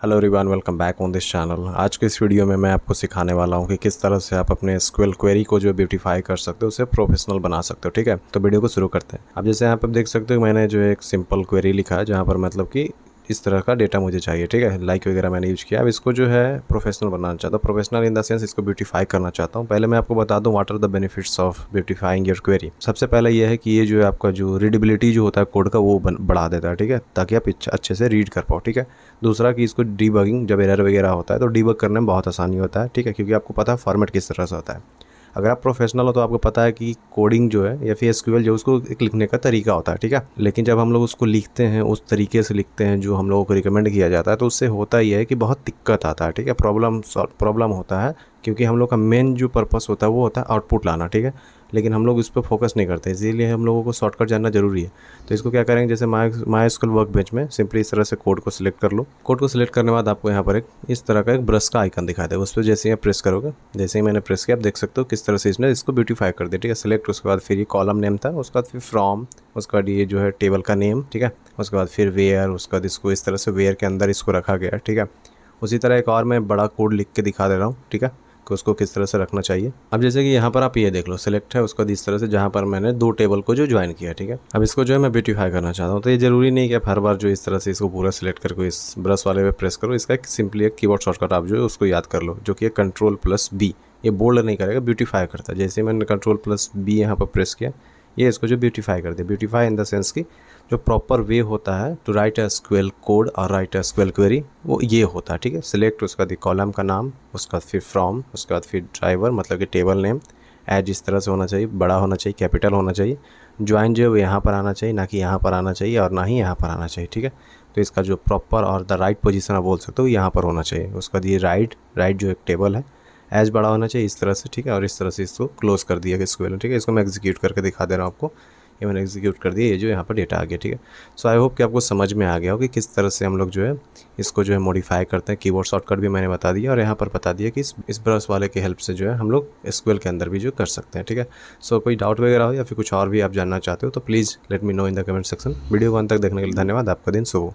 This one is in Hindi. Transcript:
Hello everyone, welcome back on this channel. आज के इस वीडियो में मैं आपको सिखाने वाला हूँ कि किस तरह से आप अपने एसक्यूएल क्वेरी को जो ब्यूटीफाई कर सकते हो, उसे प्रोफेशनल बना सकते हो। ठीक है, तो वीडियो को शुरू करते हैं। अब जैसे यहाँ पर देख सकते हो, मैंने जो एक सिंपल क्वेरी लिखा है जहाँ पर मतलब कि इस तरह का डेटा मुझे चाहिए। ठीक है, लाइक वगैरह मैंने यूज किया। अब इसको जो है प्रोफेशनल बनाना चाहता हूँ। प्रोफेशनल इन द सेंस इसको ब्यूटीफाई करना चाहता हूँ। पहले मैं आपको बता दूँ what are the benefits of beautifying your query. सबसे पहले ये है कि ये जो है आपका जो रीडेबिलिटी जो होता है कोड का, वो बढ़ा देता है। ठीक है, ताकि आप अच्छे से रीड कर पाओ। ठीक है, दूसरा कि इसको डीबगिंग, जब एरर वगैरह होता है तो डीबग करने में बहुत आसानी होता है। ठीक है, क्योंकि आपको पता है फॉर्मेट किस तरह से होता है। अगर आप प्रोफेशनल हो तो आपको पता है कि कोडिंग जो है या फिर एसक्यूएल जो उसको एक लिखने का तरीका होता है। ठीक है, लेकिन जब हम लोग उसको लिखते हैं उस तरीके से लिखते हैं जो हम लोगों को रिकमेंड किया जाता है, तो उससे होता ही है कि बहुत दिक्कत आता है। ठीक है, प्रॉब्लम होता है, क्योंकि हम लोग का मेन जो पर्पस होता है वो होता है आउटपुट लाना। ठीक है, लेकिन हम लोग इस पर फोकस नहीं करते, इसीलिए हम लोगों को शॉर्टकट जानना जरूरी है। तो इसको क्या करेंगे, जैसे माई एसक्यूएल वर्कबेंच में सिंपली इस तरह से कोड को सिलेक्ट कर लो। कोड को सिलेक्ट करने के बाद आपको यहाँ पर एक इस तरह का एक ब्रश का आइकन दिखाई देगा। उस पर जैसे ही आप प्रेस करोगे, जैसे ही मैंने प्रेस किया, आप देख सकते हो किस तरह से इसने इसको ब्यूटीफाई कर दिया। ठीक है, सिलेक्ट, उसके बाद फिर ये कॉलम नेम था, उसके बाद फिर फ्रॉम, उसके बाद ये जो है टेबल का नेम। ठीक है, उसके बाद फिर वेयर, उसके बाद इसको इस तरह से वेयर के अंदर इसको रखा गया। ठीक है, उसी तरह एक और मैं बड़ा कोड लिख के दिखा दे रहा हूँ। ठीक है, कि उसको किस तरह से रखना चाहिए। अब जैसे कि यहाँ पर आप ये देख लो, सिलेक्ट है, उसका इस तरह से जहाँ पर मैंने दो टेबल को जो ज्वाइन किया। ठीक है, अब इसको जो है मैं ब्यूटीफाई करना चाहता हूँ। तो ये जरूरी नहीं कि आप हर बार जो इस तरह से इसको पूरा सिलेक्ट करके इस ब्रश वाले पे प्रेस करो। इसका एक सिंपली एक कीबोर्ड शॉर्टकट आप जो है उसको याद कर लो, जो कि Ctrl+B। ये बोल्ड नहीं करेगा, ब्यूटीफाई करता है। जैसे मैंने Ctrl+B यहाँ पर प्रेस किया, ये इसको जो ब्यूटीफाई कर दिया। ब्यूटीफाई इन द सेंस की जो प्रॉपर वे होता है टू राइट एसक्यूएल कोड और राइट एसक्यूएल क्वेरी, वो ये होता है। ठीक है, सिलेक्ट, उसका बाद कॉलम का नाम, उसका बाद फिर फ्रॉम, उसके बाद फिर ड्राइवर मतलब कि टेबल नेम। एज इस तरह से होना चाहिए, बड़ा होना चाहिए, कैपिटल होना चाहिए। ज्वाइन जो है वो यहाँ पर आना चाहिए, ना कि यहाँ पर आना चाहिए और ना ही यहाँ पर आना चाहिए। ठीक है, तो इसका जो प्रॉपर और द राइट पोजीशन आप बोल सकते हो यहाँ पर होना चाहिए। उसके बाद ये राइट जो एक टेबल है, एज बड़ा होना चाहिए इस तरह से। ठीक है, और इस तरह से इसको क्लोज कर दिया एसक्यूएल। ठीक है, इसको मैं एग्जीक्यूट करके दिखा दे रहा हूँ आपको। ये मैंने एग्जीक्यूट कर दिया, ये जो यहाँ पर डेटा आ गया। ठीक है, सो आई होप कि आपको समझ में आ गया हो कि किस तरह से हम लोग जो है इसको जो है मॉडिफाई करते हैं। कीबोर्ड शॉर्टकट भी मैंने बता दिया और यहाँ पर बता दिया कि इस ब्रश वाले की हेल्प से जो है हम लोग एसक्यूएल के अंदर भी जो कर सकते हैं। ठीक है, सो कोई डाउट वगैरह हो या फिर कुछ और भी आप जानना चाहते हो तो please let me know in the comment section. Video को अंत तक देखने के लिए धन्यवाद। आपका दिन शुभ हो।